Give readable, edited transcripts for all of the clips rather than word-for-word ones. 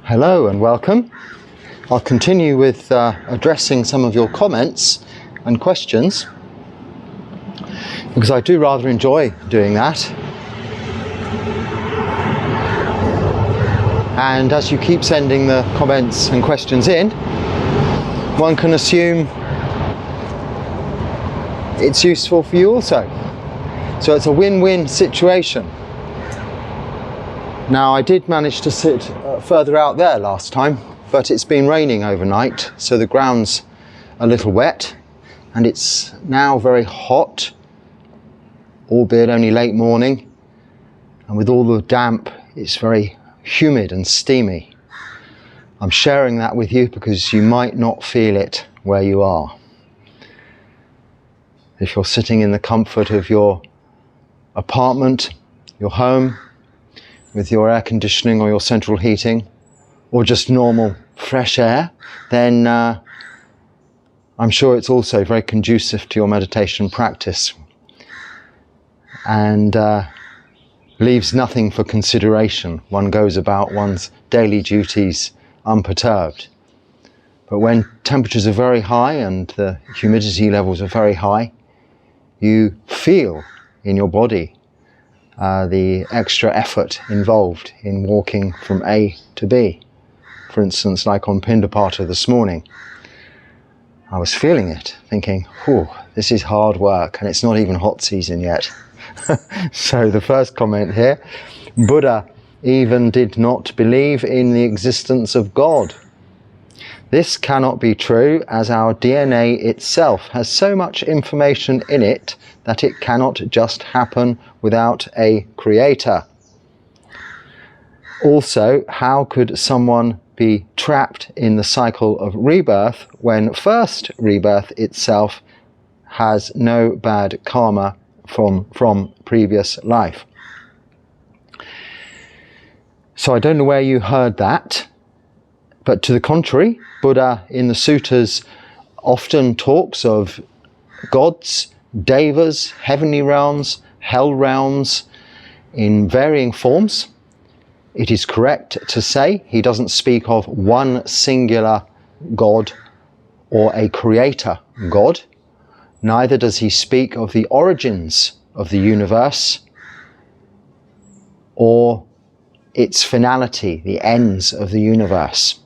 Hello and welcome. I'll continue with addressing some of your comments and questions, because I do rather enjoy doing that. And as you keep sending the comments and questions in, one can assume it's useful for you also. So it's a win-win situation. Now, I did manage to sit further out there last time, but it's been raining overnight, so the ground's a little wet, and it's now very hot, albeit only late morning, and with all the damp, it's very humid and steamy. I'm sharing that with you because you might not feel it where you are. If you're sitting in the comfort of your apartment, your home, with your air conditioning or your central heating, or just normal fresh air, then I'm sure it's also very conducive to your meditation practice and leaves nothing for consideration. One goes about one's daily duties unperturbed. But when temperatures are very high and the humidity levels are very high, you feel in your body the extra effort involved in walking from A to B. For instance, like on Pindapata this morning, I was feeling it, thinking, this is hard work, and it's not even hot season yet. So the first comment here, Buddha even did not believe in the existence of God. This cannot be true, as our DNA itself has so much information in it that it cannot just happen without a creator. Also, how could someone be trapped in the cycle of rebirth when first rebirth itself has no bad karma from previous life? So I don't know where you heard that, but to the contrary, Buddha in the suttas often talks of gods, devas, heavenly realms, hell realms in varying forms. It is correct to say he doesn't speak of one singular god or a creator god. Neither does he speak of the origins of the universe or its finality, the ends of the universe.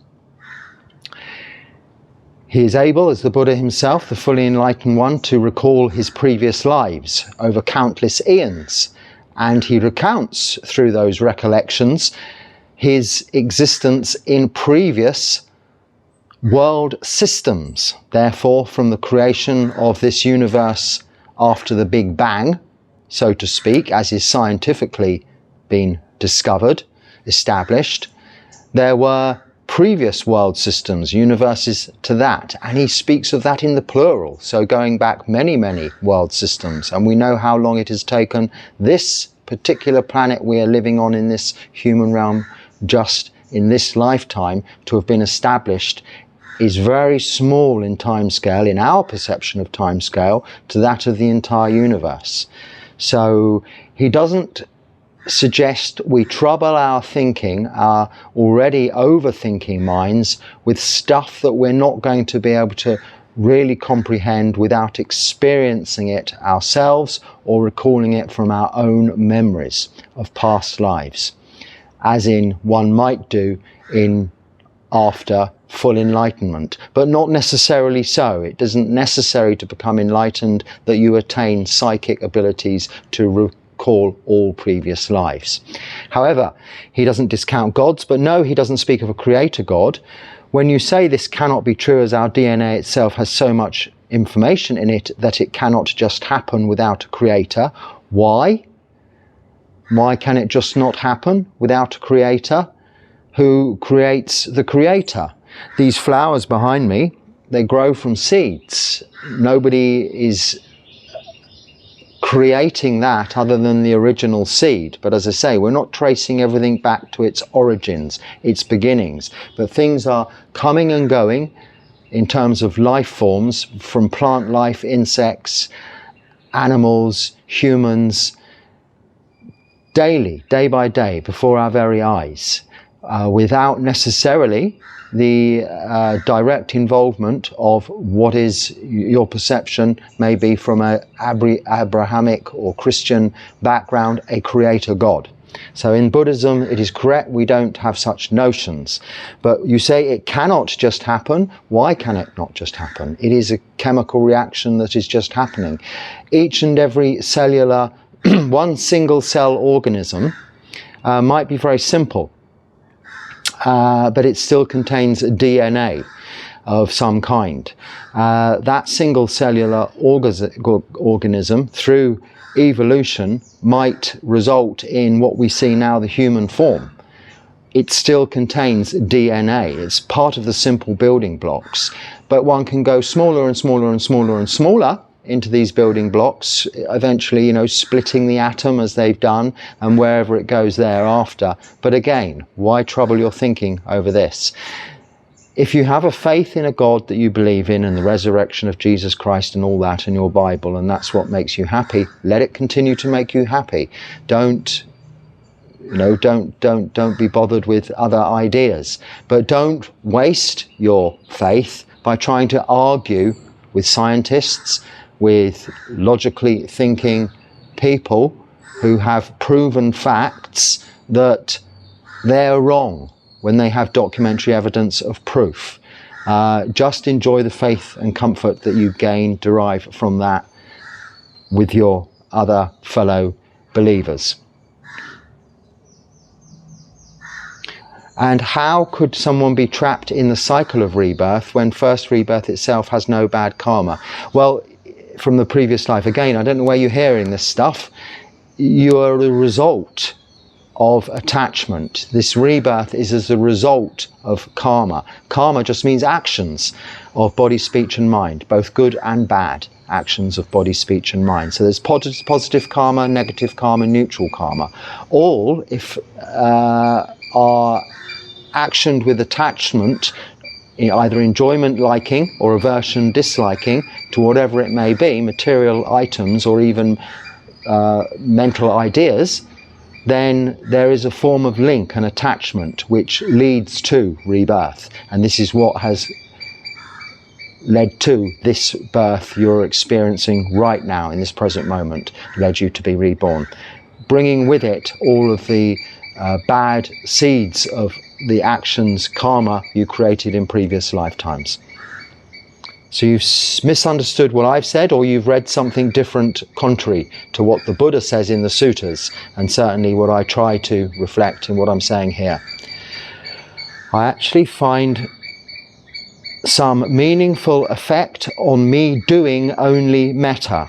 He is able, as the Buddha himself, the fully enlightened one, to recall his previous lives over countless eons, and he recounts through those recollections his existence in previous world systems. Therefore, from the creation of this universe after the Big Bang, so to speak, as is scientifically been discovered, established, there were previous world systems, universes to that, and he speaks of that in the plural, so going back many, many world systems. And we know how long it has taken this particular planet we are living on in this human realm, just in this lifetime, to have been established is very small in time scale, in our perception of time scale, to that of the entire universe. So he doesn't suggest we trouble our thinking, our already overthinking minds, with stuff that we're not going to be able to really comprehend without experiencing it ourselves or recalling it from our own memories of past lives, as in one might do in after full enlightenment, but not necessarily so. It isn't necessary to become enlightened that you attain psychic abilities to recall all previous lives. However, he doesn't discount gods, but no, he doesn't speak of a creator god. When you say this cannot be true, as our DNA itself has so much information in it that it cannot just happen without a creator, why? Why can it just not happen without a creator? Who creates the creator? These flowers behind me, they grow from seeds. Nobody is creating that other than the original seed. But as I say, we're not tracing everything back to its origins, its beginnings. But things are coming and going in terms of life forms, from plant life, insects, animals, humans, daily, day by day, before our very eyes. without necessarily the direct involvement of what is your perception, maybe from a Abrahamic or Christian background, a creator God. So in Buddhism, it is correct, we don't have such notions. But you say it cannot just happen. Why can it not just happen? It is a chemical reaction that is just happening. Each and every cellular, one single cell organism might be very simple, but it still contains DNA of some kind. That single cellular organism, through evolution, might result in what we see now, the human form. It still contains DNA. It's part of the simple building blocks, but one can go smaller and smaller and smaller and smaller into these building blocks, eventually, you know, splitting the atom as they've done, and wherever it goes thereafter. But again, why trouble your thinking over this? If you have a faith in a God that you believe in, and the resurrection of Jesus Christ and all that in your Bible, and that's what makes you happy, let it continue to make you happy. Don't be bothered with other ideas, but don't waste your faith by trying to argue with scientists, with logically thinking people who have proven facts that they're wrong when they have documentary evidence of proof. Just enjoy the faith and comfort that you derive from that with your other fellow believers. And how could someone be trapped in the cycle of rebirth when first rebirth itself has no bad karma? Well, from the previous life, again, I don't know where you're hearing this stuff. You are the result of attachment. This rebirth is as a result of karma. Karma just means actions of body, speech and mind, both good and bad actions of body, speech and mind. So there's positive karma, negative karma, neutral karma. All, if are actioned with attachment, either enjoyment, liking, or aversion, disliking, to whatever it may be, material items or even mental ideas, then there is a form of link and attachment which leads to rebirth. And this is what has led to this birth you're experiencing right now in this present moment, led you to be reborn, bringing with it all of the bad seeds of the actions, karma you created in previous lifetimes. So you've misunderstood what I've said, or you've read something different contrary to what the Buddha says in the suttas, and certainly what I try to reflect in what I'm saying here. I actually find some meaningful effect on me doing only metta.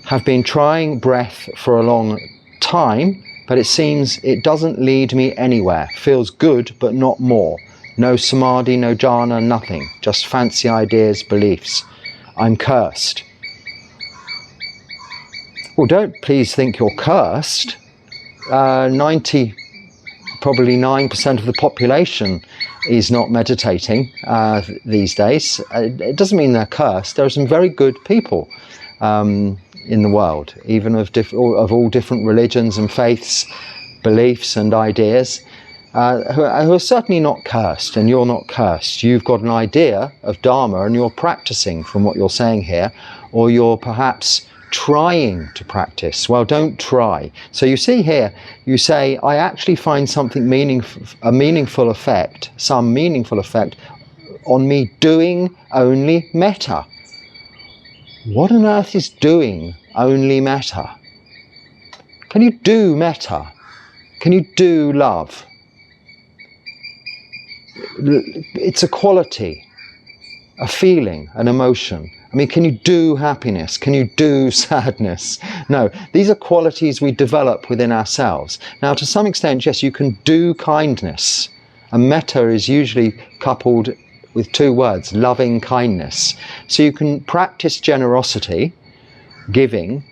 Have been trying breath for a long time, but it seems it doesn't lead me anywhere. Feels good, but not more. No samadhi, no jhana, nothing. Just fancy ideas, beliefs. I'm cursed. Well, don't please think you're cursed. 90, probably 9% of the population is not meditating these days. It doesn't mean they're cursed. There are some very good people in the world, even of all different religions and faiths, beliefs and ideas, who are certainly not cursed, and you're not cursed. You've got an idea of Dharma and you're practicing from what you're saying here, or you're perhaps trying to practice. Well, don't try. So you see here, you say, I actually find something some meaningful effect on me doing only metta. What on earth is doing only metta? Can you do metta? Can you do love? It's a quality, a feeling, an emotion. I mean, can you do happiness? Can you do sadness? No, these are qualities we develop within ourselves. Now, to some extent, yes, you can do kindness. And metta is usually coupled with two words, loving kindness. So you can practice generosity, giving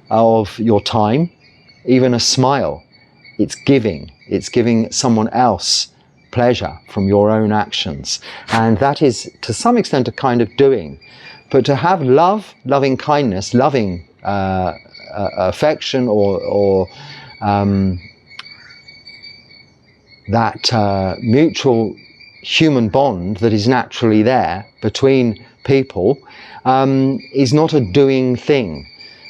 of your time, even a smile. It's giving someone else pleasure from your own actions. And that is, to some extent, a kind of doing. But to have love, loving kindness, loving affection or that mutual human bond that is naturally there between people is not a doing thing.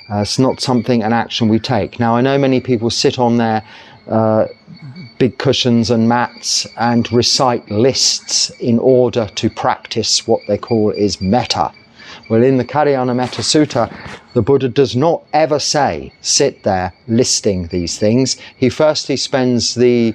It's not something, an action we take. Now, I know many people sit on their big cushions and mats and recite lists in order to practice what they call is metta. Well, in the Kalyana Metta Sutta, the Buddha does not ever say, sit there listing these things. He firstly spends the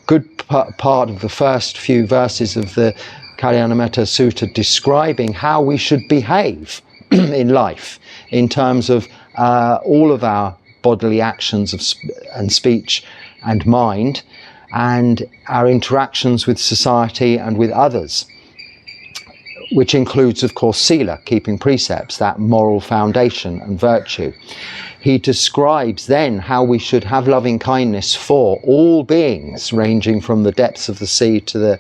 good part of the first few verses of the Kalyana Metta Sutta describing how we should behave in life in terms of all of our bodily actions and speech and mind, and our interactions with society and with others, which includes, of course, sila, keeping precepts, that moral foundation and virtue. He describes then how we should have loving kindness for all beings, ranging from the depths of the sea to the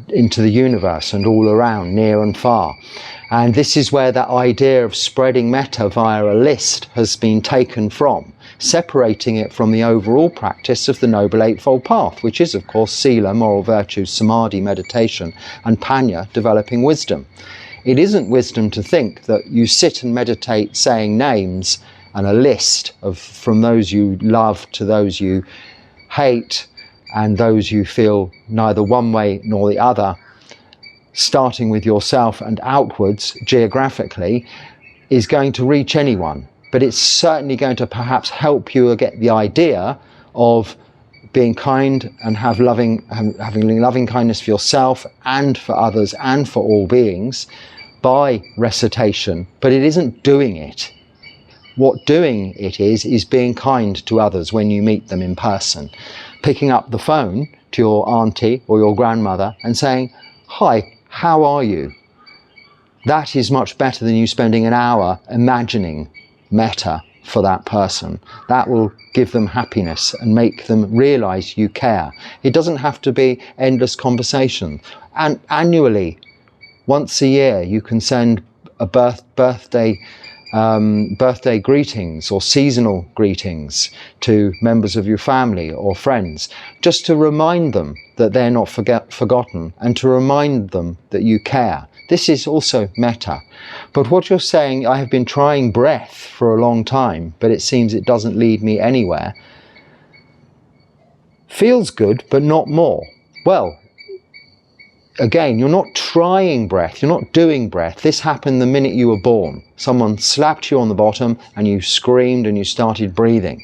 into the universe and all around, near and far. And this is where that idea of spreading metta via a list has been taken from, separating it from the overall practice of the Noble Eightfold Path, which is, of course, sila, moral virtues, samadhi, meditation, and panya, developing wisdom. It isn't wisdom to think that you sit and meditate saying names and a list of from those you love to those you hate and those you feel neither one way nor the other, starting with yourself and outwards geographically, is going to reach anyone. But it's certainly going to perhaps help you get the idea of being kind and having loving kindness for yourself and for others and for all beings by recitation. But it isn't doing it. What doing it is being kind to others when you meet them in person. Picking up the phone to your auntie or your grandmother and saying, "Hi, how are you?" That is much better than you spending an hour imagining metta for that person. That will give them happiness and make them realize you care. It doesn't have to be endless conversation. And annually, once a year, you can send a birthday greetings or seasonal greetings to members of your family or friends, just to remind them that they're not forgotten and to remind them that you care. This is also metta. But what you're saying, I have been trying breath for a long time, but it seems it doesn't lead me anywhere. Feels good, but not more. Well, again, you're not trying breath, you're not doing breath. This happened the minute you were born. Someone slapped you on the bottom and you screamed and you started breathing.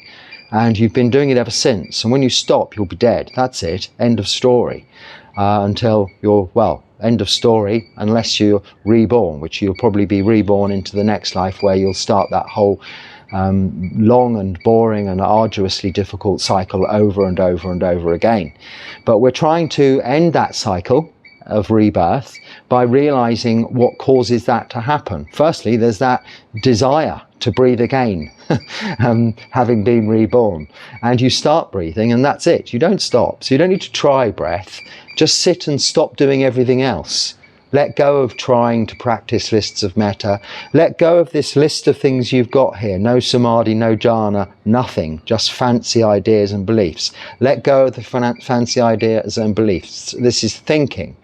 And you've been doing it ever since. And when you stop, you'll be dead. That's it. End of story. Until you're, well, end of story, unless you're reborn, which you'll probably be reborn into the next life where you'll start that whole long and boring and arduously difficult cycle over and over and over again. But we're trying to end that cycle of rebirth by realizing what causes that to happen. Firstly, there's that desire to breathe again, having been reborn. And you start breathing and that's it. You don't stop. So you don't need to try breath. Just sit and stop doing everything else. Let go of trying to practice lists of metta. Let go of this list of things you've got here. No samadhi, no jhana, nothing. Just fancy ideas and beliefs. Let go of the fancy ideas and beliefs. This is thinking.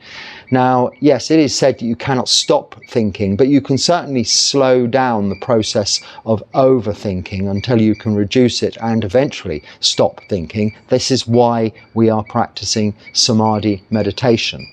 Now, yes, it is said that you cannot stop thinking, but you can certainly slow down the process of overthinking until you can reduce it and eventually stop thinking. This is why we are practicing samadhi meditation,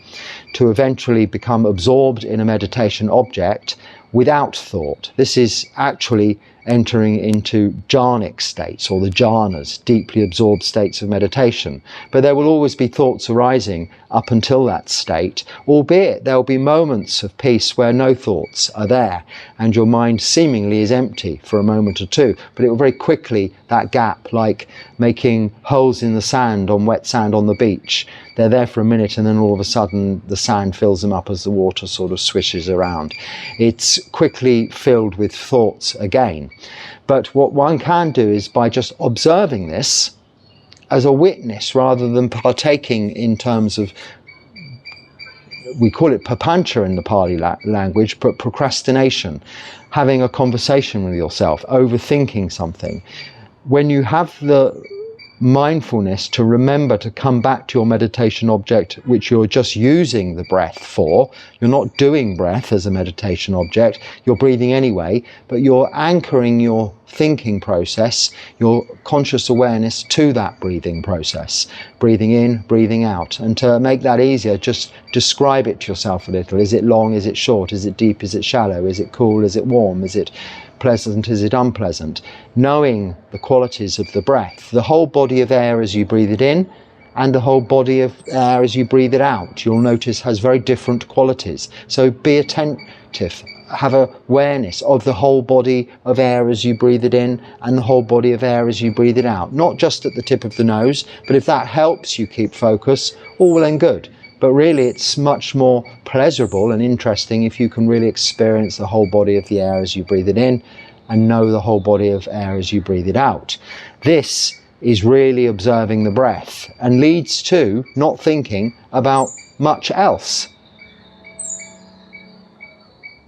to eventually become absorbed in a meditation object without thought. This is actually entering into jhanic states, or the jhanas, deeply absorbed states of meditation. But there will always be thoughts arising up until that state, albeit there will be moments of peace where no thoughts are there and your mind seemingly is empty for a moment or two. But it will very quickly, that gap, like making holes in the sand on wet sand on the beach, they're there for a minute and then all of a sudden the sand fills them up as the water sort of swishes around. It's quickly filled with thoughts again. But what one can do is, by just observing this as a witness rather than partaking in terms of, we call it papancha in the Pali language, but procrastination, having a conversation with yourself, overthinking something, when you have the mindfulness to remember to come back to your meditation object, which you're just using the breath for. You're not doing breath as a meditation object, you're breathing anyway, but you're anchoring your thinking process, your conscious awareness to that breathing process. Breathing in, breathing out. And to make that easier, just describe it to yourself a little. Is it long? Is it short? Is it deep? Is it shallow? Is it cool? Is it warm? Is it pleasant? Is it unpleasant? Knowing the qualities of the breath, the whole body of air as you breathe it in and the whole body of air as you breathe it out, you'll notice has very different qualities. So be attentive, have awareness of the whole body of air as you breathe it in and the whole body of air as you breathe it out. Not just at the tip of the nose, but if that helps you keep focus, all well and good. But really it's much more pleasurable and interesting if you can really experience the whole body of the air as you breathe it in and know the whole body of air as you breathe it out. This is really observing the breath and leads to not thinking about much else.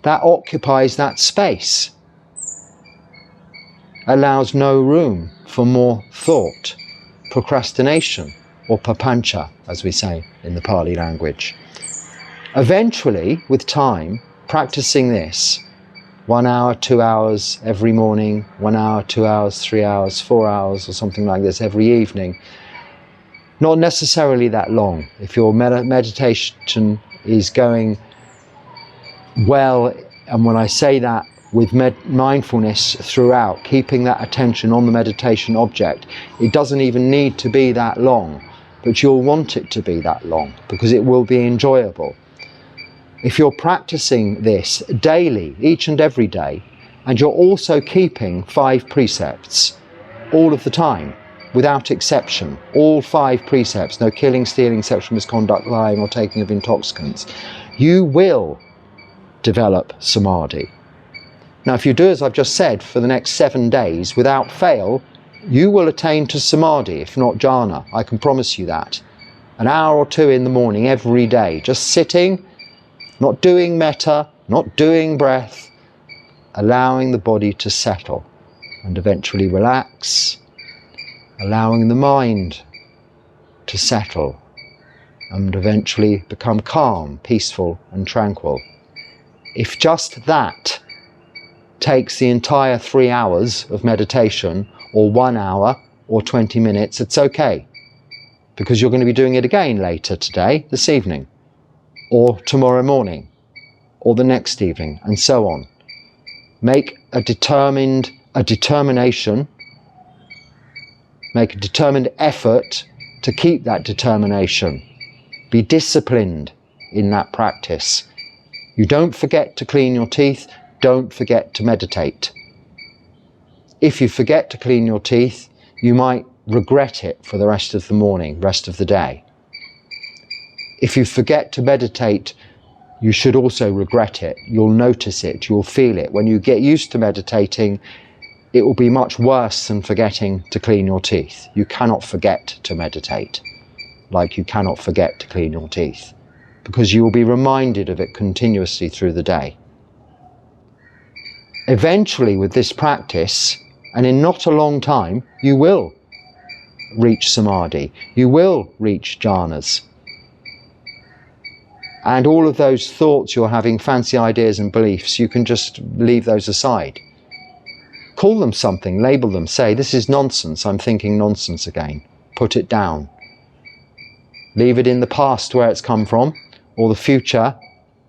That occupies that space, allows no room for more thought, procrastination, or papancha, as we say in the Pali language. Eventually, with time, practicing this, 1 hour, 2 hours every morning, 1 hour, 2 hours, 3 hours, 4 hours, or something like this every evening, not necessarily that long. If your meditation is going well, and when I say that, with mindfulness throughout, keeping that attention on the meditation object, it doesn't even need to be that long, but you'll want it to be that long because it will be enjoyable. If you're practicing this daily, each and every day, and you're also keeping 5 precepts all of the time, without exception, all 5 precepts, no killing, stealing, sexual misconduct, lying or taking of intoxicants, you will develop samadhi. Now, if you do as I've just said for the next 7 days without fail, you will attain to samadhi, if not jhana. I can promise you that. An hour or 2 in the morning every day, just sitting, not doing metta, not doing breath, allowing the body to settle and eventually relax, allowing the mind to settle and eventually become calm, peaceful and tranquil. If just that takes the entire 3 hours of meditation, or 1 hour, or 20 minutes, it's okay. Because you're going to be doing it again later today, this evening, or tomorrow morning, or the next evening, and so on. Make a determination, make a determined effort to keep that determination. Be disciplined in that practice. You don't forget to clean your teeth, don't forget to meditate. If you forget to clean your teeth, you might regret it for the rest of the morning, rest of the day. If you forget to meditate, you should also regret it. You'll notice it, you'll feel it. When you get used to meditating, it will be much worse than forgetting to clean your teeth. You cannot forget to meditate, like you cannot forget to clean your teeth, because you will be reminded of it continuously through the day. Eventually, with this practice, and in not a long time, you will reach samadhi, you will reach jhanas. And all of those thoughts you're having, fancy ideas and beliefs, you can just leave those aside. Call them something, label them, say, this is nonsense, I'm thinking nonsense again. Put it down. Leave it in the past where it's come from, or the future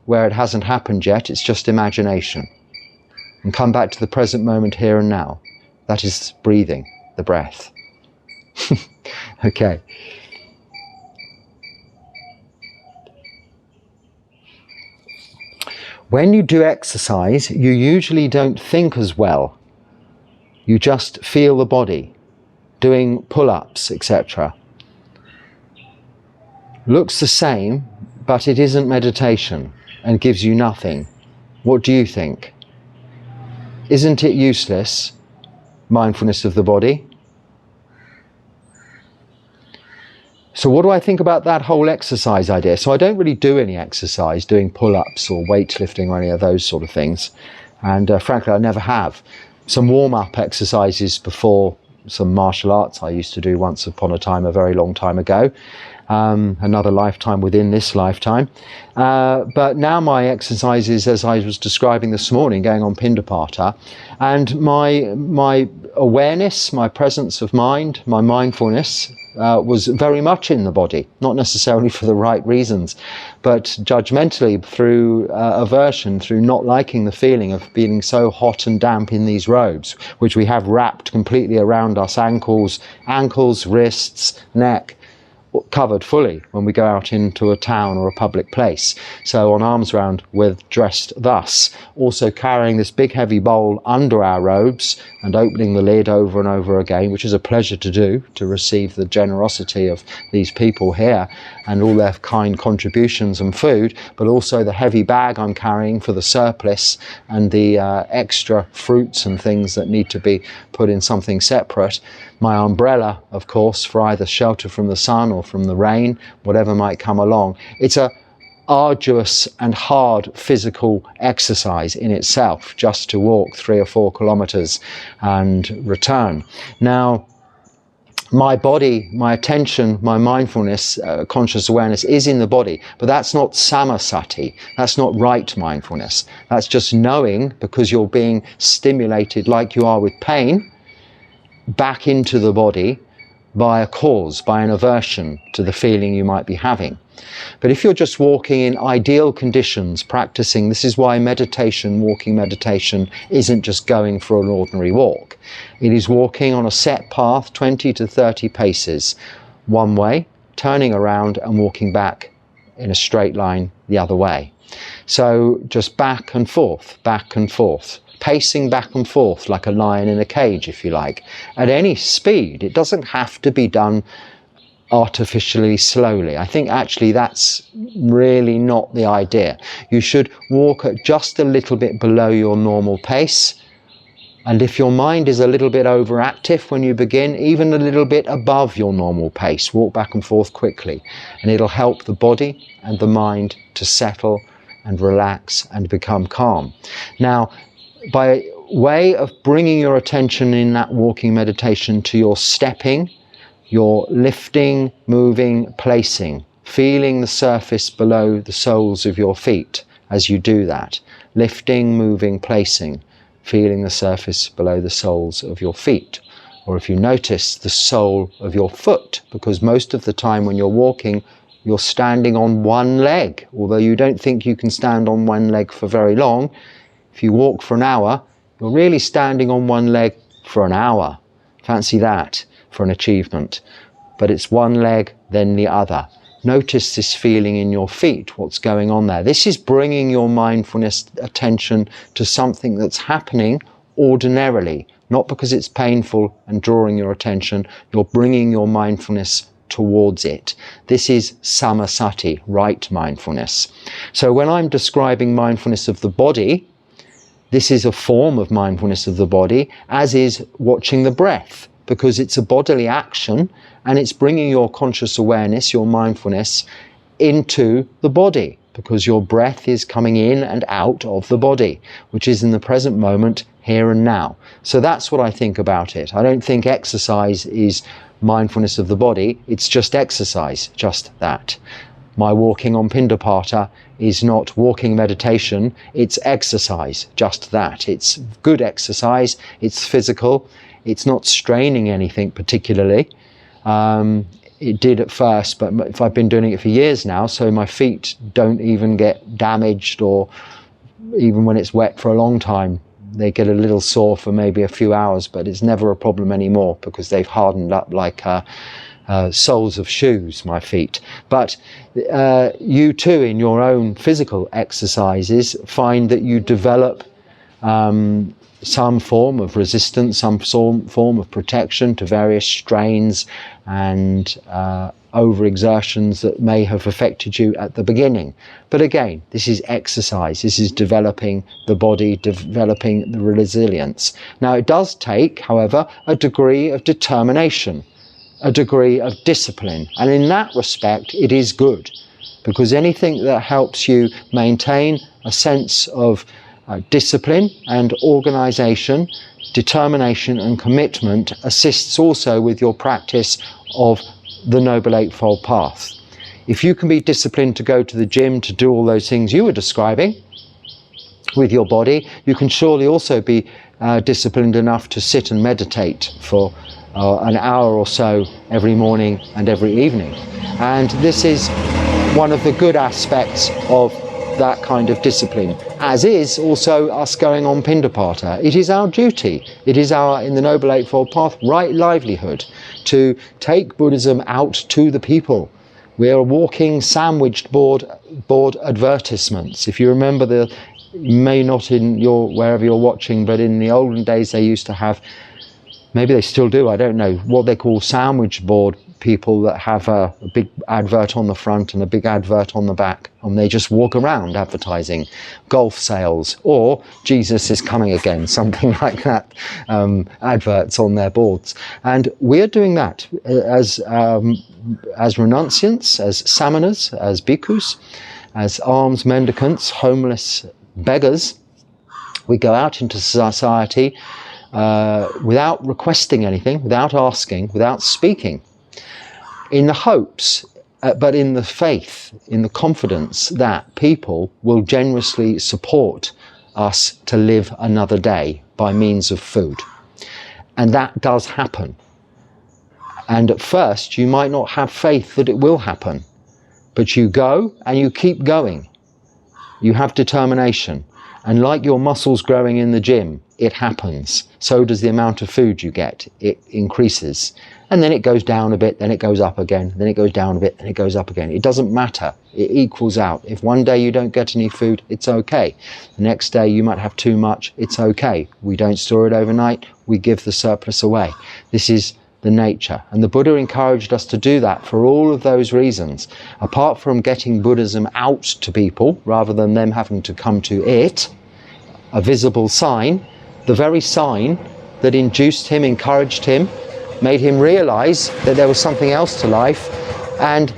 where it hasn't happened yet, it's just imagination. And come back to the present moment here and now. That is breathing, the breath. Okay. When you do exercise, you usually don't think as well. You just feel the body, doing pull-ups, etc. Looks the same, but it isn't meditation and gives you nothing. What do you think? Isn't it useless, mindfulness of the body? So what do I think about that whole exercise idea? So I don't really do any exercise, doing pull-ups or weightlifting or any of those sort of things. And frankly, I never have. Some warm-up exercises before some martial arts I used to do once upon a time, a very long time ago. Another lifetime within this lifetime. But now my exercise is, as I was describing this morning, going on Pindapata, and my awareness, my presence of mind, my mindfulness was very much in the body, not necessarily for the right reasons, but judgmentally through aversion, through not liking the feeling of being so hot and damp in these robes, which we have wrapped completely around us, ankles, wrists, neck, covered fully when we go out into a town or a public place. So on Arms Round we're dressed thus, also carrying this big heavy bowl under our robes and opening the lid over and over again, which is a pleasure to do, to receive the generosity of these people here and all their kind contributions and food, but also the heavy bag I'm carrying for the surplus and the extra fruits and things that need to be put in something separate. My umbrella, of course, for either shelter from the sun or from the rain, whatever might come along. It's a arduous and hard physical exercise in itself, just to walk 3 or 4 kilometers and return. Now, my body, my attention, my mindfulness, conscious awareness is in the body, but that's not samasati, that's not right mindfulness. That's just knowing, because you're being stimulated like you are with pain, back into the body by a cause, by an aversion to the feeling you might be having. But if you're just walking in ideal conditions, practicing, this is why meditation, walking meditation, isn't just going for an ordinary walk. It is walking on a set path, 20 to 30 paces, one way, turning around and walking back in a straight line the other way. So just back and forth, pacing back and forth like a lion in a cage, if you like, at any speed. It doesn't have to be done artificially slowly. I think actually that's really not the idea. You should walk at just a little bit below your normal pace, and if your mind is a little bit overactive when you begin, even a little bit above your normal pace, walk back and forth quickly, and it'll help the body and the mind to settle and relax and become calm. Now, by way of bringing your attention in that walking meditation to your stepping, your lifting, moving, placing, feeling the surface below the soles of your feet as you do that. Lifting, moving, placing, feeling the surface below the soles of your feet. Or if you notice, the sole of your foot, because most of the time when you're walking, you're standing on one leg. Although you don't think you can stand on one leg for very long, if you walk for an hour, you're really standing on one leg for an hour. Fancy that for an achievement. But it's one leg, then the other. Notice this feeling in your feet, what's going on there. This is bringing your mindfulness attention to something that's happening ordinarily, not because it's painful and drawing your attention. You're bringing your mindfulness towards it. This is samasati, right mindfulness. So when I'm describing mindfulness of the body, this is a form of mindfulness of the body, as is watching the breath, because it's a bodily action and it's bringing your conscious awareness, your mindfulness, into the body, because your breath is coming in and out of the body, which is in the present moment, here and now. So that's what I think about it. I don't think exercise is mindfulness of the body, it's just exercise, just that. My walking on Pindapata is not walking meditation, it's exercise, just that. It's good exercise, it's physical, it's not straining anything particularly. It did at first, but if I've been doing it for years now, so my feet don't even get damaged, or even when it's wet for a long time, they get a little sore for maybe a few hours, but it's never a problem anymore because they've hardened up like soles of shoes, my feet. But you too, in your own physical exercises, find that you develop some form of resistance, some form of protection to various strains and overexertions that may have affected you at the beginning. But again, this is exercise, this is developing the body, developing the resilience. Now it does take, however, a degree of determination, a degree of discipline, and in that respect it is good, because anything that helps you maintain a sense of Discipline and organisation, determination and commitment assists also with your practice of the Noble Eightfold Path. If you can be disciplined to go to the gym, to do all those things you were describing with your body, you can surely also be disciplined enough to sit and meditate for an hour or so every morning and every evening. And this is one of the good aspects of that kind of discipline, as is also us going on Pindapata. It is our duty, it is our, in the Noble Eightfold Path, right livelihood to take Buddhism out to the people. We are walking sandwiched board advertisements. If you remember, may not in your, wherever you're watching, but in the olden days they used to have, maybe they still do, I don't know, what they call sandwich board people that have a big advert on the front and a big advert on the back, and they just walk around advertising golf sales or Jesus is coming again, something like that, adverts on their boards. And we're doing that as renunciants, as samanas, as bhikkhus, as alms mendicants, homeless beggars. We go out into society without requesting anything, without asking, without speaking, in the hopes, but in the faith, in the confidence that people will generously support us to live another day by means of food. And that does happen. And at first you might not have faith that it will happen, but you go and you keep going. You have determination. And like your muscles growing in the gym, it happens. So does the amount of food you get. It increases. And then it goes down a bit, then it goes up again, then it goes down a bit, then it goes up again. It doesn't matter. It equals out. If one day you don't get any food, it's okay. The next day you might have too much, it's okay. We don't store it overnight, we give the surplus away. This is the nature. And the Buddha encouraged us to do that for all of those reasons. Apart from getting Buddhism out to people, rather than them having to come to it, a visible sign, the very sign that induced him, encouraged him, made him realize that there was something else to life, and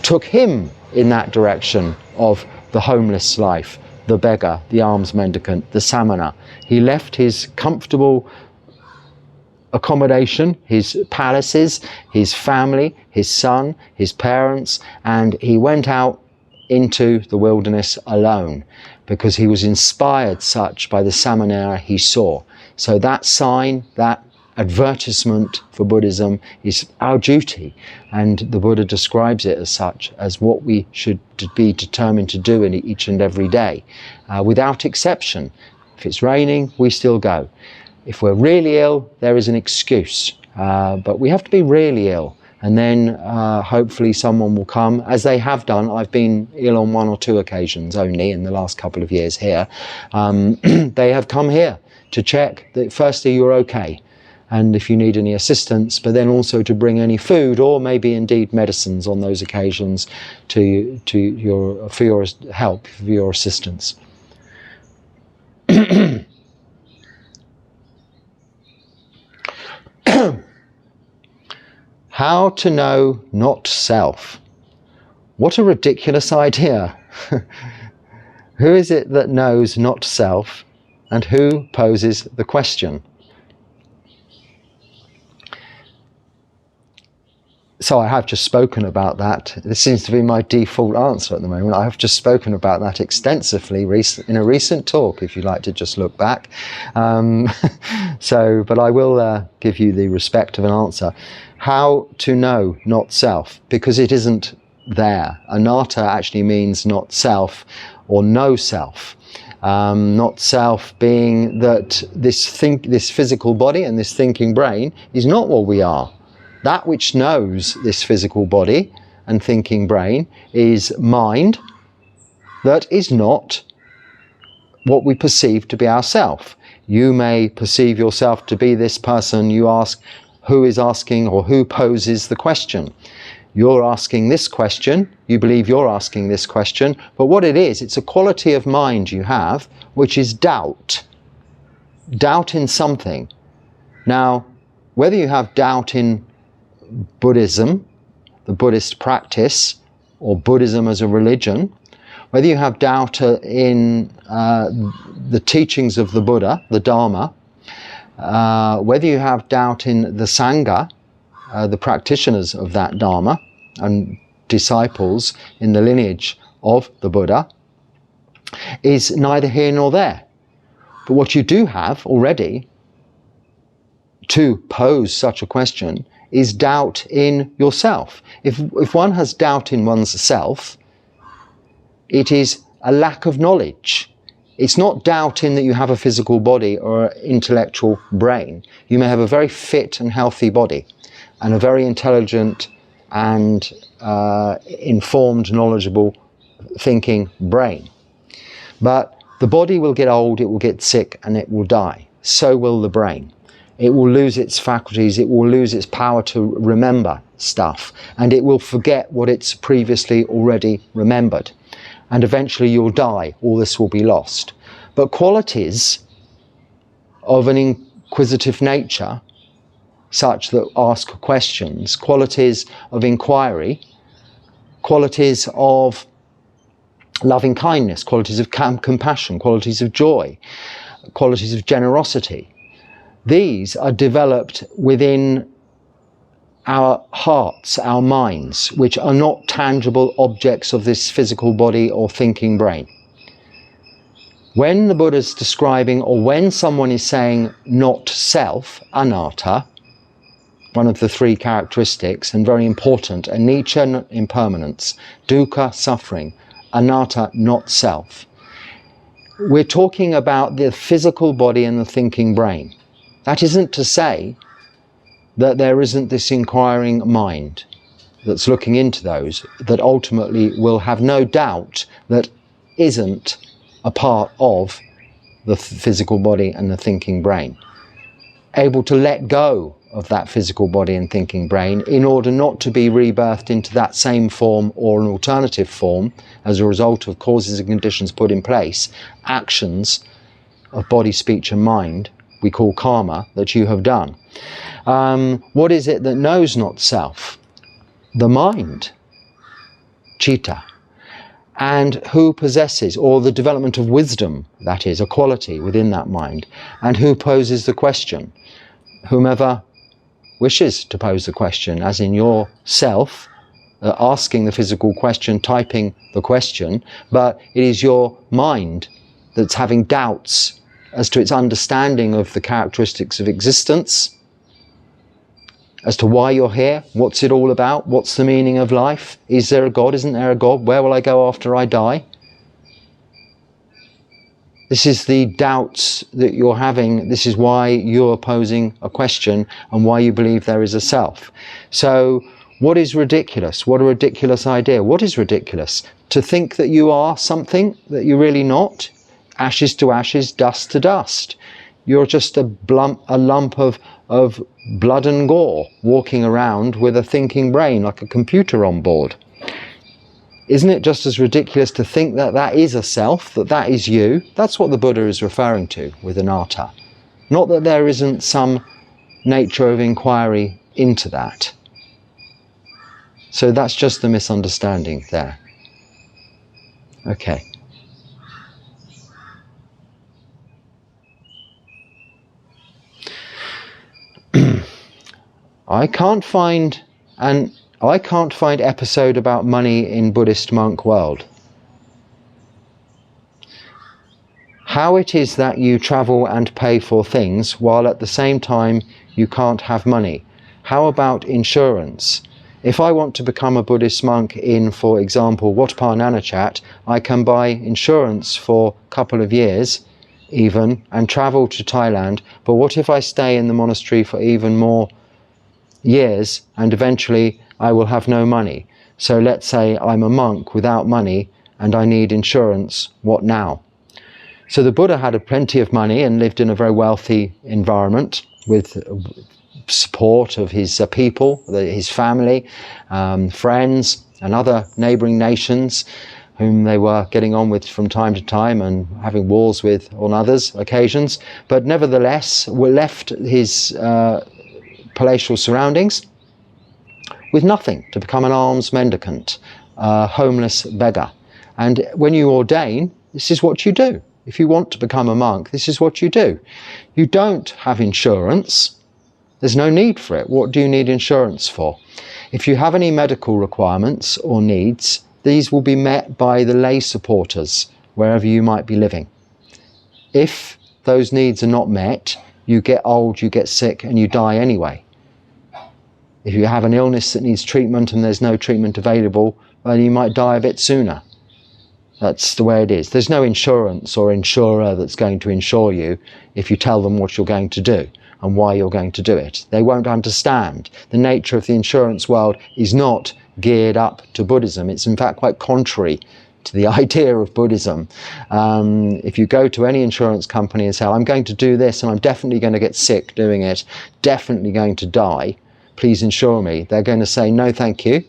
took him in that direction of the homeless life, the beggar, the alms mendicant, the samana. He left his comfortable accommodation, his palaces, his family, his son, his parents, and he went out into the wilderness alone because he was inspired such by the samanera he saw. So that sign, that advertisement for Buddhism is our duty, and the Buddha describes it as such, as what we should be determined to do in each and every day, without exception. If it's raining, we still go. If we're really ill, there is an excuse, but we have to be really ill, and then hopefully someone will come, as they have done. I've been ill on 1 or 2 occasions only in the last couple of years here. They have come here to check that firstly you're okay, and if you need any assistance, but then also to bring any food or maybe indeed medicines on those occasions for your help, for your assistance. How to know not self. What a ridiculous idea. Who is it that knows not self, and who poses the question? So I have just spoken about that. This seems to be my default answer at the moment. I have just spoken about that extensively in a recent talk, if you'd like to just look back. But I will give you the respect of an answer. How to know not self, because it isn't there. Anatta actually means not self or no self. Not self being that this physical body and this thinking brain is not what we are. That which knows this physical body and thinking brain is mind that is not what we perceive to be ourself. You may perceive yourself to be this person. You ask, who is asking or who poses the question? You're asking this question, you believe you're asking this question, but what it is, it's a quality of mind you have, which is doubt. Doubt in something. Now, whether you have doubt in Buddhism, the Buddhist practice, or Buddhism as a religion, whether you have doubt in the teachings of the Buddha, the Dharma, whether you have doubt in the Sangha, the practitioners of that Dharma, and disciples in the lineage of the Buddha, is neither here nor there. But what you do have already to pose such a question is doubt in yourself. If one has doubt in one's self, it is a lack of knowledge. It's not doubting that you have a physical body or an intellectual brain. You may have a very fit and healthy body and a very intelligent and informed, knowledgeable, thinking brain. But the body will get old, it will get sick, and it will die. So will the brain. It will lose its faculties, it will lose its power to remember stuff, and it will forget what it's previously already remembered. And eventually you'll die, all this will be lost. But qualities of an inquisitive nature, such that ask questions, qualities of inquiry, qualities of loving kindness, qualities of compassion, qualities of joy, qualities of generosity, these are developed within our hearts, our minds, which are not tangible objects of this physical body or thinking brain. When the Buddha is describing, or when someone is saying not self, anatta, one of the three characteristics, and very important, anicca, impermanence, dukkha, suffering, anatta, not self, we're talking about the physical body and the thinking brain. That isn't to say that there isn't this inquiring mind that's looking into those, that ultimately will have no doubt that isn't a part of the physical body and the thinking brain. Able to let go of that physical body and thinking brain in order not to be rebirthed into that same form or an alternative form as a result of causes and conditions put in place, actions of body, speech and mind, we call karma, that you have done. What is it that knows not self? The mind, citta. And who possesses, or the development of wisdom, that is, a quality within that mind. And who poses the question? Whomever wishes to pose the question, as in yourself, asking the physical question, typing the question, but it is your mind that's having doubts as to its understanding of the characteristics of existence, as to why you're here, what's it all about, what's the meaning of life, is there a God, isn't there a God, where will I go after I die? This is the doubts that you're having, this is why you're posing a question and why you believe there is a self. So what is ridiculous? What a ridiculous idea. What is ridiculous? To think that you are something that you're really not? Ashes to ashes, dust to dust. You're just a lump of blood and gore walking around with a thinking brain like a computer on board. Isn't it just as ridiculous to think that that is a self, that that is you? That's what the Buddha is referring to with anatta. Not that there isn't some nature of inquiry into that. So that's just the misunderstanding there. Okay. I can't find episode about money in Buddhist monk world. How it is that you travel and pay for things while at the same time you can't have money. How about insurance? If I want to become a Buddhist monk in, for example, Wat Pa Nanachat, I can buy insurance for a couple of years even and travel to Thailand. But what if I stay in the monastery for even more years and eventually I will have no money? So let's say I'm a monk without money and I need insurance. What now? So the Buddha had plenty of money and lived in a very wealthy environment with support of his people, his family, friends and other neighbouring nations whom they were getting on with from time to time and having wars with on others occasions. But nevertheless left his palatial surroundings with nothing, to become an alms mendicant, a homeless beggar. And when you ordain, this is what you do. If you want to become a monk, this is what you do. You don't have insurance. There's no need for it. What do you need insurance for? If you have any medical requirements or needs, these will be met by the lay supporters, wherever you might be living. If those needs are not met, you get old, you get sick, and you die anyway. If you have an illness that needs treatment and there's no treatment available, well, you might die a bit sooner. That's the way it is. There's no insurance or insurer that's going to insure you if you tell them what you're going to do and why you're going to do it. They won't understand. The nature of the insurance world is not geared up to Buddhism. It's in fact quite contrary to the idea of Buddhism. If you go to any insurance company and say, I'm going to do this and I'm definitely going to get sick doing it, definitely going to die, please insure me, they're going to say, no, thank you.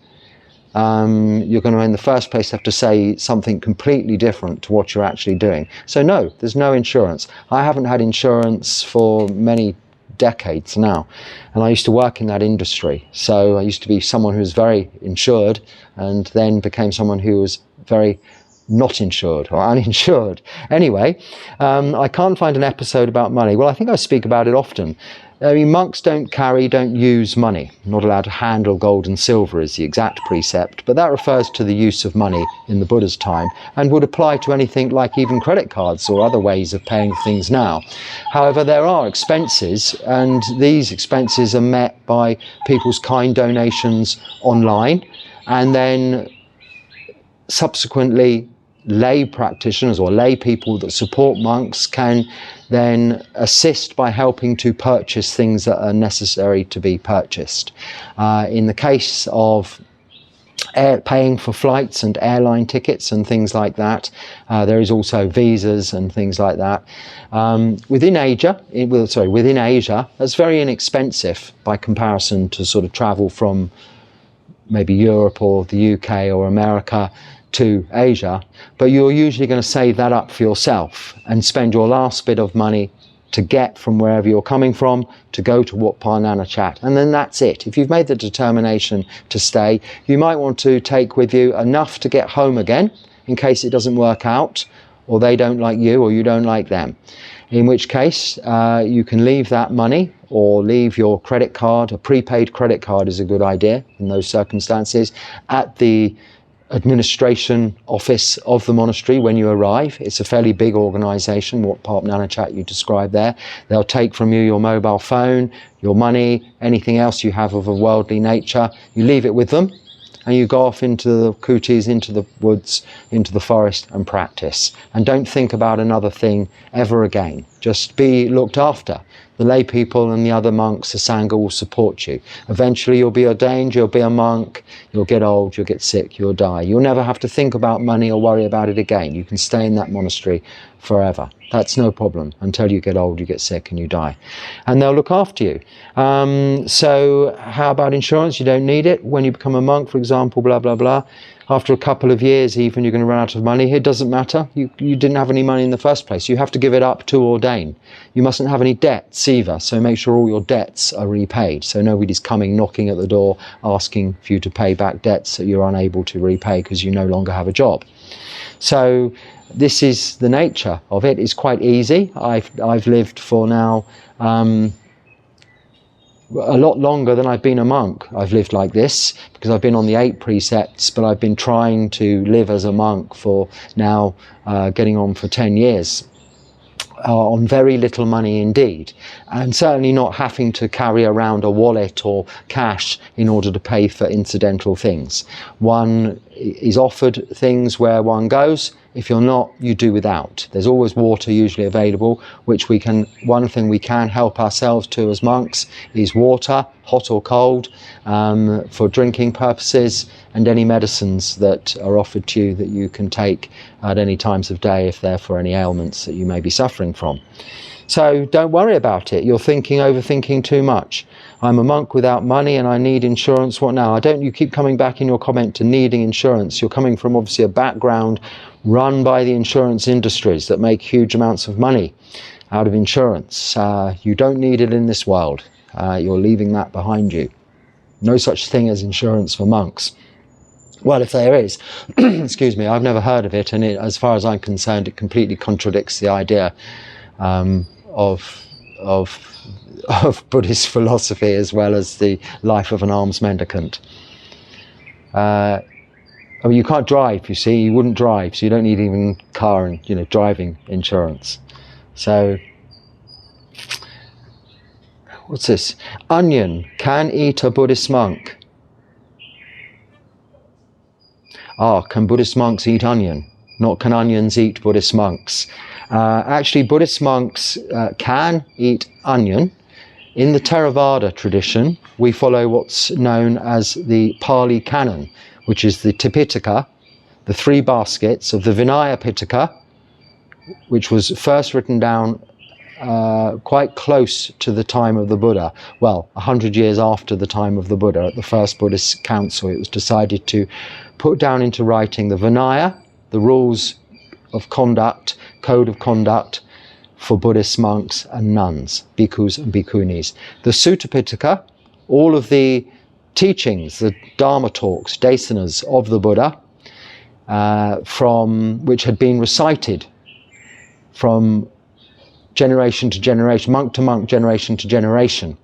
You're going to, in the first place, have to say something completely different to what you're actually doing. So no, there's no insurance. I haven't had insurance for many decades now, and I used to work in that industry. So I used to be someone who was very insured and then became someone who was very not insured or uninsured. Anyway, I can't find an episode about money. Well, I think I speak about it often. I mean, monks don't use money. Not allowed to handle gold and silver is the exact precept, but that refers to the use of money in the Buddha's time and would apply to anything like even credit cards or other ways of paying things now. However, there are expenses, and these expenses are met by people's kind donations online, and then subsequently lay practitioners or lay people that support monks can then assist by helping to purchase things that are necessary to be purchased. In the case of paying for flights and airline tickets and things like that, there is also visas and things like that. Within Asia, that's very inexpensive by comparison to sort of travel from maybe Europe or the UK or America to Asia, but you're usually going to save that up for yourself and spend your last bit of money to get from wherever you're coming from to go to Wat Pa Nanachat, and then that's it. If you've made the determination to stay, you might want to take with you enough to get home again in case it doesn't work out, or they don't like you or you don't like them, in which case you can leave that money or leave your credit card. A prepaid credit card is a good idea in those circumstances at the administration office of the monastery when you arrive. It's a fairly big organisation, what Wat Pa Nanachat you described there. They'll take from you your mobile phone, your money, anything else you have of a worldly nature. You leave it with them and you go off into the kutis, into the woods, into the forest and practice. And don't think about another thing ever again. Just be looked after. The lay people and the other monks, the Sangha, will support you. Eventually you'll be ordained, you'll be a monk, you'll get old, you'll get sick, you'll die. You'll never have to think about money or worry about it again. You can stay in that monastery forever. That's no problem until you get old, you get sick and you die. And they'll look after you. So how about insurance? You don't need it. When you become a monk, for example, blah, blah, blah. After a couple of years, even, you're going to run out of money. It doesn't matter. You didn't have any money in the first place. You have to give it up to ordain. You mustn't have any debts either. So make sure all your debts are repaid. So nobody's coming knocking at the door asking for you to pay back debts that you're unable to repay because you no longer have a job. So this is the nature of it. It's quite easy. I've lived for now a lot longer than I've been a monk. I've lived like this because I've been on the 8 precepts, but I've been trying to live as a monk for now getting on for 10 years. On very little money indeed, and certainly not having to carry around a wallet or cash in order to pay for incidental things. One is offered things where one goes. If you're not, you do without. There's always water usually available, which one thing we can help ourselves to as monks is water, hot or cold, for drinking purposes, and any medicines that are offered to you that you can take at any times of day if they're for any ailments that you may be suffering from. So don't worry about it. You're overthinking too much. I'm a monk without money and I need insurance. What now? You keep coming back in your comment to needing insurance. You're coming from obviously a background run by the insurance industries that make huge amounts of money out of insurance. You don't need it in this world. You're leaving that behind you. No such thing as insurance for monks. Well, if there is, excuse me, I've never heard of it, and as far as I'm concerned, it completely contradicts the idea of Buddhist philosophy as well as the life of an alms mendicant. I mean, you can't drive, you see, you wouldn't drive, so you don't need even car and, you know, driving insurance. So, what's this? Onion can eat a Buddhist monk. Can Buddhist monks eat onion? Not can onions eat Buddhist monks. Actually, Buddhist monks can eat onion. In the Theravada tradition, we follow what's known as the Pali Canon, which is the Tipitaka, the 3 baskets of the Vinaya Pitaka, which was first written down quite close to the time of the Buddha. Well, 100 years after the time of the Buddha, at the first Buddhist council, it was decided to put down into writing the Vinaya, the rules of conduct, code of conduct for Buddhist monks and nuns, bhikkhus and bhikkhunis. The Sutta Pitaka, all of the teachings, the Dharma talks, desanas of the Buddha, which had been recited from generation to generation, monk to monk, generation to generation,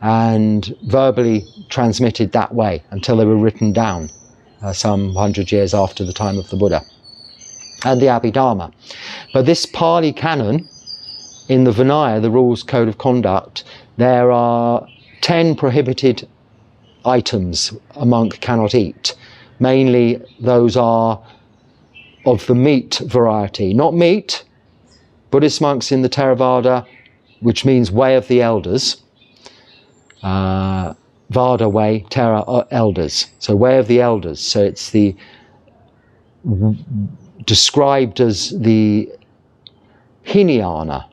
and verbally transmitted that way until they were written down some 100 years after the time of the Buddha, and the Abhidharma. But this Pali Canon, in the Vinaya, the Rules Code of Conduct, there are 10 prohibited items a monk cannot eat. Mainly those are of the meat variety, not meat. Buddhist monks in the Theravada, which means way of the elders, Vada way, Thera elders, so way of the elders. So it's the described as the Hinayana,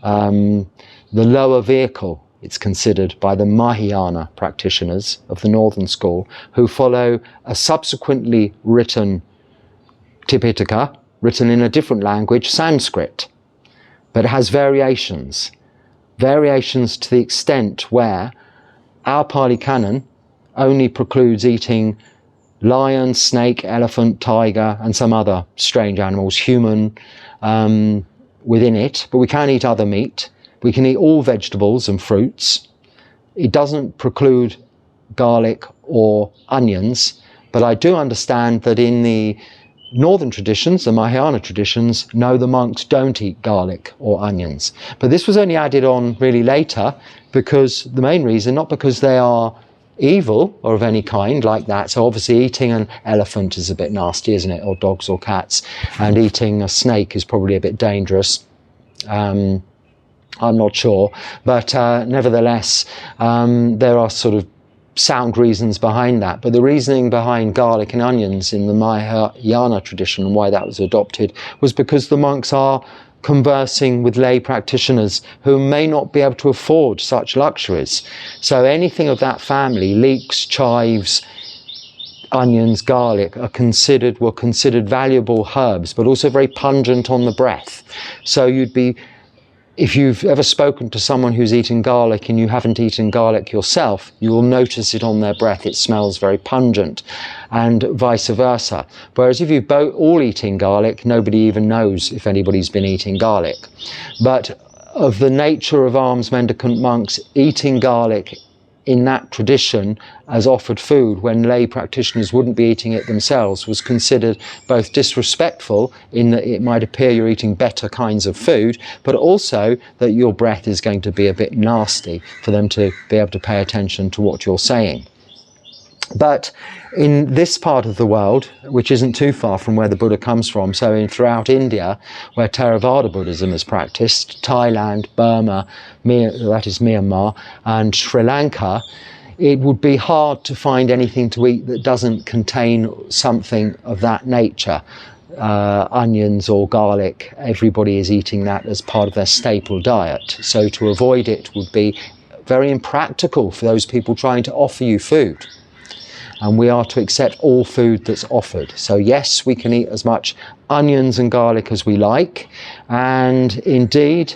the lower vehicle, it's considered by the Mahayana practitioners of the Northern School, who follow a subsequently written Tipitaka, written in a different language, Sanskrit, but it has variations to the extent where our Pali Canon only precludes eating lion, snake, elephant, tiger, and some other strange animals, human, within it, but we can eat other meat. We can eat all vegetables and fruits. It doesn't preclude garlic or onions, but I do understand that in the northern traditions, the Mahayana traditions, no, the monks don't eat garlic or onions. But this was only added on really later, because the main reason, not because they are evil or of any kind like that. So obviously eating an elephant is a bit nasty, isn't it? Or dogs or cats. And eating a snake is probably a bit dangerous. I'm not sure. But nevertheless, there are sort of sound reasons behind that. But the reasoning behind garlic and onions in the Mahayana tradition, and why that was adopted, was because the monks are conversing with lay practitioners who may not be able to afford such luxuries. So anything of that family, leeks, chives, onions, garlic, were considered valuable herbs, but also very pungent on the breath. So if you've ever spoken to someone who's eating garlic and you haven't eaten garlic yourself, you will notice it on their breath. It smells very pungent, and vice versa. Whereas if you've all eating garlic, nobody even knows if anybody's been eating garlic. But of the nature of alms mendicant monks, eating garlic in that tradition as offered food when lay practitioners wouldn't be eating it themselves was considered both disrespectful, in that it might appear you're eating better kinds of food, but also that your breath is going to be a bit nasty for them to be able to pay attention to what you're saying. But in this part of the world, which isn't too far from where the Buddha comes from, so throughout India, where Theravada Buddhism is practiced, Thailand, Burma, that is Myanmar, and Sri Lanka, it would be hard to find anything to eat that doesn't contain something of that nature. Onions or garlic, everybody is eating that as part of their staple diet. So to avoid it would be very impractical for those people trying to offer you food. and we are to accept all food that's offered. So yes, we can eat as much onions and garlic as we like, and indeed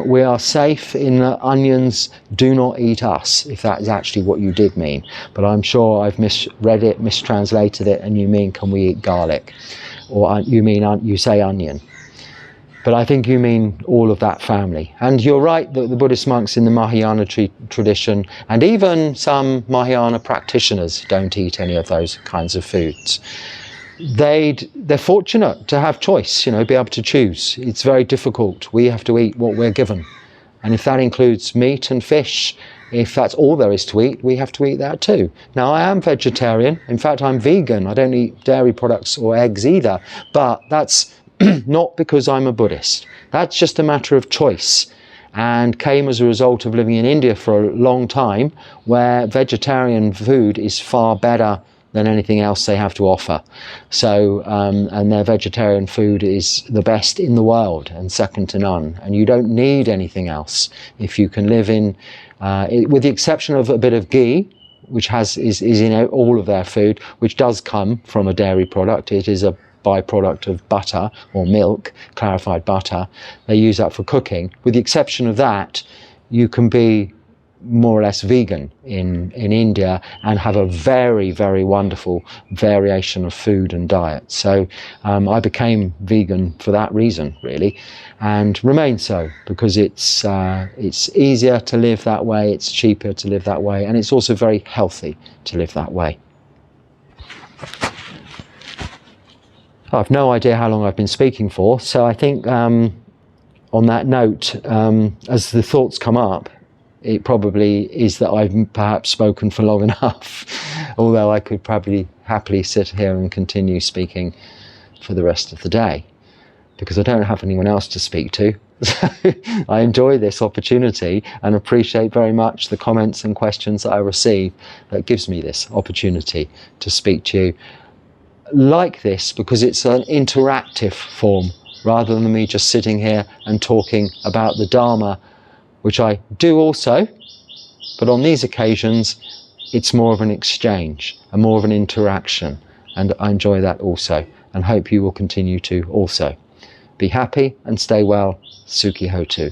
we are safe in that onions do not eat us, if that is actually what you did mean. But I'm sure I've misread it, mistranslated it, and you mean can we eat garlic, or you say onion. But I think you mean all of that family. And you're right that the Buddhist monks in the Mahayana tradition, and even some Mahayana practitioners, don't eat any of those kinds of foods. They're fortunate to have choice, be able to choose. It's very difficult. We have to eat what we're given. And if that includes meat and fish, if that's all there is to eat, we have to eat that too. Now, I am vegetarian. In fact, I'm vegan. I don't eat dairy products or eggs either. But that's not because I'm a Buddhist. That's just a matter of choice, and came as a result of living in India for a long time, where vegetarian food is far better than anything else they have to offer. So, and their vegetarian food is the best in the world and second to none. And you don't need anything else if you can live in, with the exception of a bit of ghee, which is in all of their food, which does come from a dairy product. It is a byproduct of butter or milk, clarified butter. They use that for cooking. With the exception of that, you can be more or less vegan in India and have a very, very wonderful variation of food and diet. So I became vegan for that reason, really, and remain so, because it's easier to live that way, it's cheaper to live that way, and it's also very healthy to live that way. I've no idea how long I've been speaking for, so I think on that note, as the thoughts come up, it probably is that I've perhaps spoken for long enough, although I could probably happily sit here and continue speaking for the rest of the day, because I don't have anyone else to speak to. So I enjoy this opportunity and appreciate very much the comments and questions that I receive. That gives me this opportunity to speak to you like this, because it's an interactive form rather than me just sitting here and talking about the Dharma, which I do also, but on these occasions it's more of an exchange and more of an interaction, and I enjoy that also, and hope you will continue to also. Be happy and stay well. Sukhi Hotu.